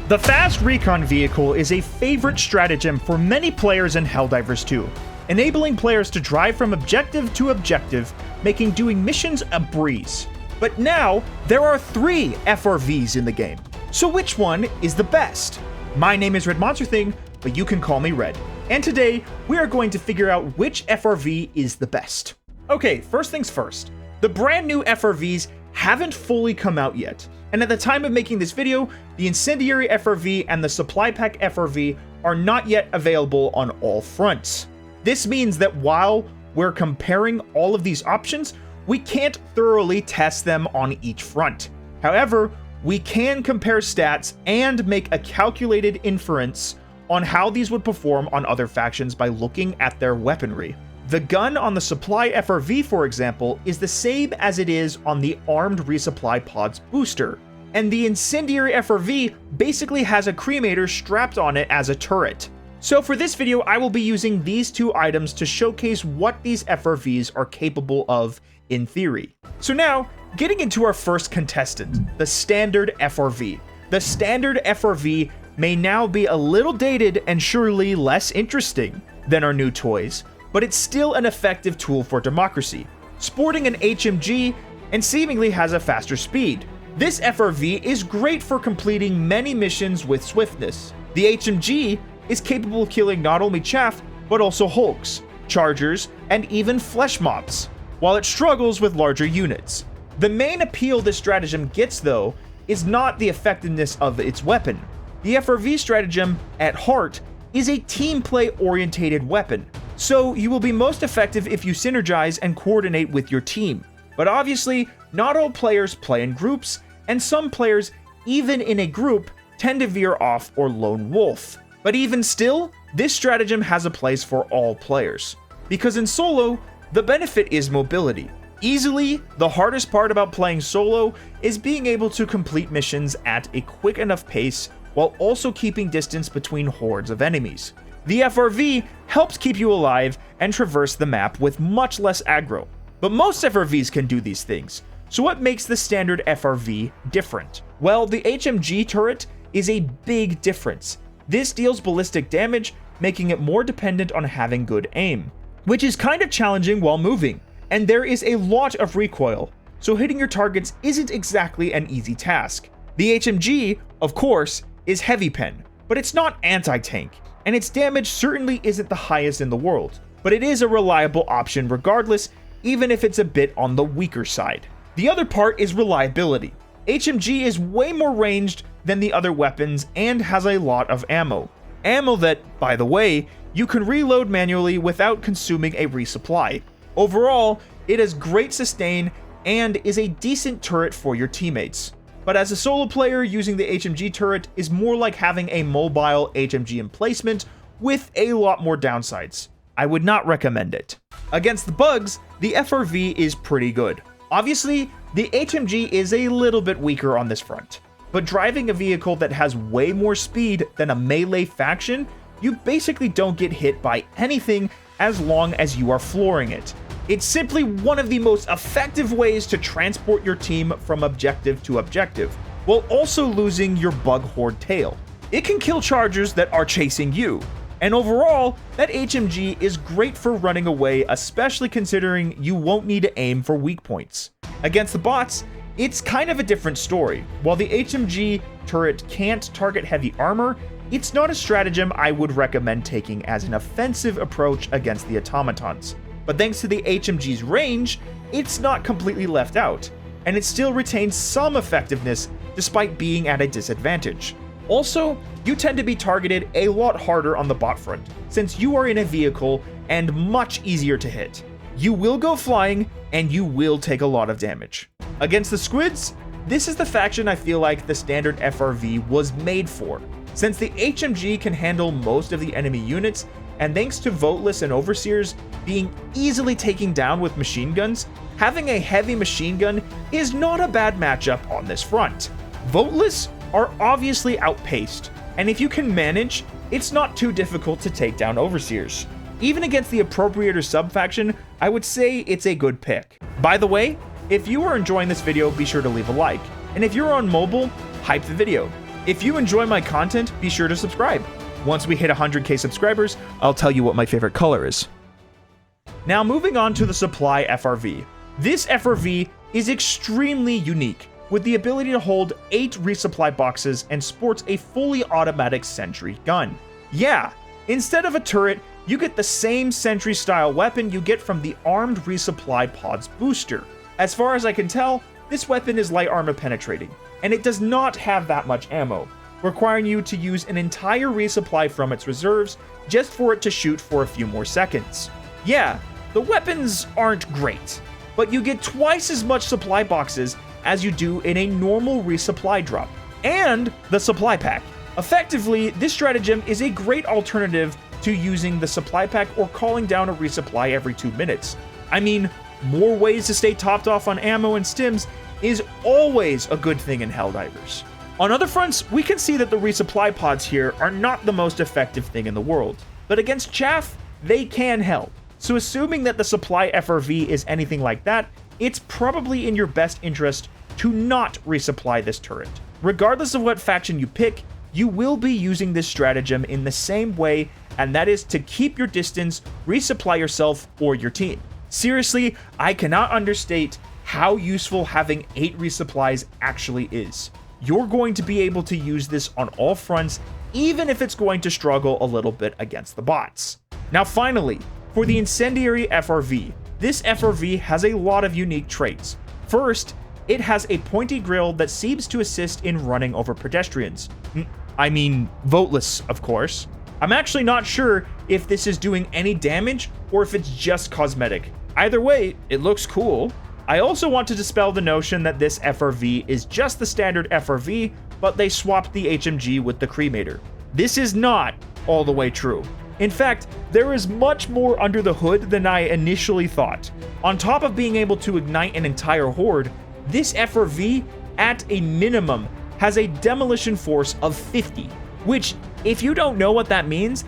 The fast recon vehicle is a favorite stratagem for many players in Helldivers 2, enabling players to drive from objective to objective, making doing missions a breeze. But now, there are 3 FRVs in the game. So which one is the best? My name is Red Monster Thing, but you can call me Red. And today, we are going to figure out which FRV is the best. Okay, first things first. The brand new FRVs haven't fully come out yet, and at the time of making this video, the Incendiary FRV and the Supply Pack FRV are not yet available on all fronts. This means that while we're comparing all of these options, we can't thoroughly test them on each front. However, we can compare stats and make a calculated inference on how these would perform on other factions by looking at their weaponry. The gun on the Supply FRV, for example, is the same as it is on the Armed Resupply Pod's booster, and the Incendiary FRV basically has a cremator strapped on it as a turret. So for this video, I will be using these 2 items to showcase what these FRVs are capable of in theory. So now, getting into our first contestant, the Standard FRV. The Standard FRV may now be a little dated and surely less interesting than our new toys, but it's still an effective tool for democracy, sporting an HMG and seemingly has a faster speed. This FRV is great for completing many missions with swiftness. The HMG is capable of killing not only chaff, but also hulks, chargers, and even flesh mobs, while it struggles with larger units. The main appeal this stratagem gets, though, is not the effectiveness of its weapon. The FRV stratagem, at heart, is a team play orientated weapon, so you will be most effective if you synergize and coordinate with your team. But obviously, not all players play in groups, and some players, even in a group, tend to veer off or lone wolf. But even still, this stratagem has a place for all players. Because in solo, the benefit is mobility. Easily, the hardest part about playing solo is being able to complete missions at a quick enough pace while also keeping distance between hordes of enemies. The FRV helps keep you alive and traverse the map with much less aggro. But most FRVs can do these things, so what makes the Standard FRV different? Well, the HMG turret is a big difference. This deals ballistic damage, making it more dependent on having good aim, which is kind of challenging while moving, and there is a lot of recoil, so hitting your targets isn't exactly an easy task. The HMG, of course, is heavy pen, but it's not anti-tank, and its damage certainly isn't the highest in the world, but it is a reliable option regardless, even if it's a bit on the weaker side. The other part is reliability. HMG is way more ranged than the other weapons and has a lot of ammo. Ammo that, by the way, you can reload manually without consuming a resupply. Overall, it has great sustain and is a decent turret for your teammates. But as a solo player, using the HMG turret is more like having a mobile HMG emplacement with a lot more downsides. I would not recommend it. Against the bugs, the FRV is pretty good. Obviously, the HMG is a little bit weaker on this front, but driving a vehicle that has way more speed than a melee faction, you basically don't get hit by anything as long as you are flooring it. It's simply one of the most effective ways to transport your team from objective to objective, while also losing your bug horde tail. It can kill chargers that are chasing you, and overall, that HMG is great for running away, especially considering you won't need to aim for weak points. Against the bots, it's kind of a different story. While the HMG turret can't target heavy armor, it's not a stratagem I would recommend taking as an offensive approach against the automatons. But thanks to the HMG's range, it's not completely left out, and it still retains some effectiveness despite being at a disadvantage. Also, you tend to be targeted a lot harder on the bot front, since you are in a vehicle and much easier to hit. You will go flying, and you will take a lot of damage. Against the squids, this is the faction I feel like the Standard FRV was made for. Since the HMG can handle most of the enemy units, and thanks to Voteless and Overseers being easily taken down with machine guns, having a heavy machine gun is not a bad matchup on this front. Voteless are obviously outpaced, and if you can manage, it's not too difficult to take down Overseers. Even against the Appropriator sub-faction, I would say it's a good pick. By the way, if you are enjoying this video, be sure to leave a like, and if you're on mobile, hype the video. If you enjoy my content, be sure to subscribe. Once we hit 100k subscribers, I'll tell you what my favorite color is. Now moving on to the Supply FRV. This FRV is extremely unique, with the ability to hold 8 resupply boxes and sports a fully automatic sentry gun. Yeah, instead of a turret, you get the same sentry style weapon you get from the armed resupply pods booster. As far as I can tell, this weapon is light armor penetrating, and it does not have that much ammo, requiring you to use an entire resupply from its reserves just for it to shoot for a few more seconds. Yeah, the weapons aren't great, but you get twice as much supply boxes as you do in a normal resupply drop, and the supply pack. Effectively, this stratagem is a great alternative to using the supply pack or calling down a resupply every 2 minutes. I mean, more ways to stay topped off on ammo and stims is always a good thing in Helldivers. On other fronts, we can see that the resupply pods here are not the most effective thing in the world, but against chaff, they can help. So assuming that the Supply FRV is anything like that, it's probably in your best interest to not resupply this turret. Regardless of what faction you pick, you will be using this stratagem in the same way, and that is to keep your distance, resupply yourself or your team. Seriously, I cannot understate how useful having 8 resupplies actually is. You're going to be able to use this on all fronts, even if it's going to struggle a little bit against the bots. Now finally, for the Incendiary FRV, this FRV has a lot of unique traits. First, it has a pointy grill that seems to assist in running over pedestrians. I mean, voteless, of course. I'm actually not sure if this is doing any damage or if it's just cosmetic. Either way, it looks cool. I also want to dispel the notion that this FRV is just the standard FRV, but they swapped the HMG with the cremator. This is not all the way true. In fact, there is much more under the hood than I initially thought. On top of being able to ignite an entire horde, this FRV, at a minimum, has a demolition force of 50, which, if you don't know what that means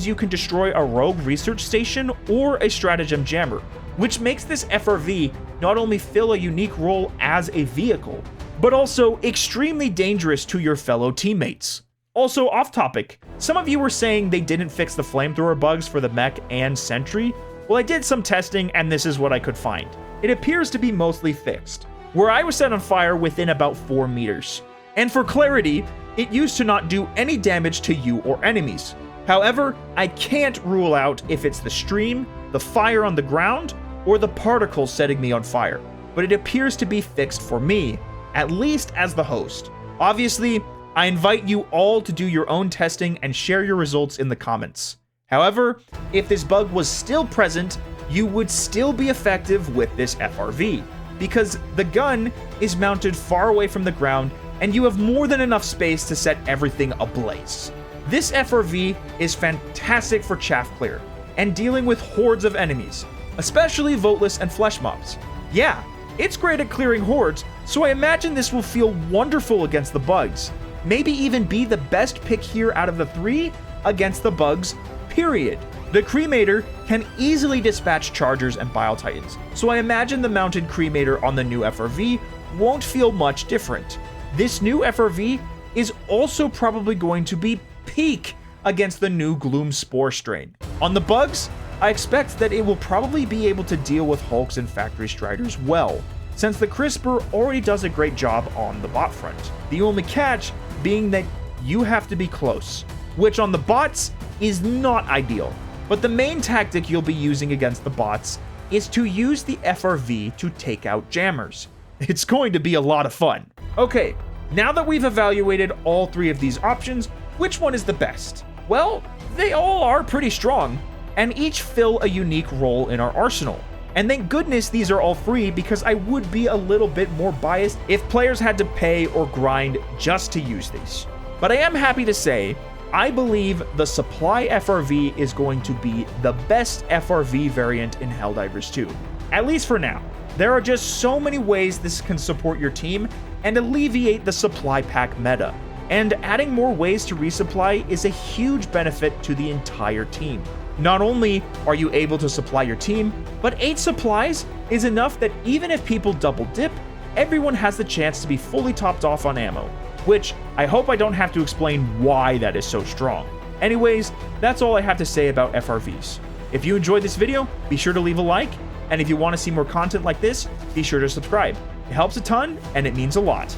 you can destroy a rogue research station or a stratagem jammer, which makes this FRV not only fill a unique role as a vehicle, but also extremely dangerous to your fellow teammates. Also off topic, some of you were saying they didn't fix the flamethrower bugs for the Mech and Sentry. Well, I did some testing and this is what I could find. It appears to be mostly fixed, where I was set on fire within about 4 meters. And for clarity, it used to not do any damage to you or enemies. However, I can't rule out if it's the stream, the fire on the ground, or the particles setting me on fire, but it appears to be fixed for me, at least as the host. Obviously, I invite you all to do your own testing and share your results in the comments. However, if this bug was still present, you would still be effective with this FRV, because the gun is mounted far away from the ground and you have more than enough space to set everything ablaze. This FRV is fantastic for chaff clear and dealing with hordes of enemies, especially voteless and flesh mobs. Yeah, it's great at clearing hordes, so I imagine this will feel wonderful against the bugs. Maybe even be the best pick here out of the 3 against the bugs, period. The cremator can easily dispatch chargers and bile titans, so I imagine the mounted cremator on the new FRV won't feel much different. This new FRV is also probably going to be peak against the new Gloom Spore strain. On the bugs, I expect that it will probably be able to deal with Hulks and Factory Striders well, since the Crisper already does a great job on the bot front. The only catch being that you have to be close, which on the bots is not ideal. But the main tactic you'll be using against the bots is to use the FRV to take out jammers. It's going to be a lot of fun. Okay, now that we've evaluated all 3 of these options, which one is the best? Well, they all are pretty strong, and each fill a unique role in our arsenal. And thank goodness these are all free, because I would be a little bit more biased if players had to pay or grind just to use these. But I am happy to say, I believe the Supply FRV is going to be the best FRV variant in Helldivers 2, at least for now. There are just so many ways this can support your team and alleviate the supply pack meta, and adding more ways to resupply is a huge benefit to the entire team. Not only are you able to supply your team, but 8 supplies is enough that even if people double dip, everyone has the chance to be fully topped off on ammo. which I hope I don't have to explain why that is so strong. Anyways, that's all I have to say about FRVs. If you enjoyed this video, be sure to leave a like, and if you want to see more content like this, be sure to subscribe. It helps a ton, and it means a lot.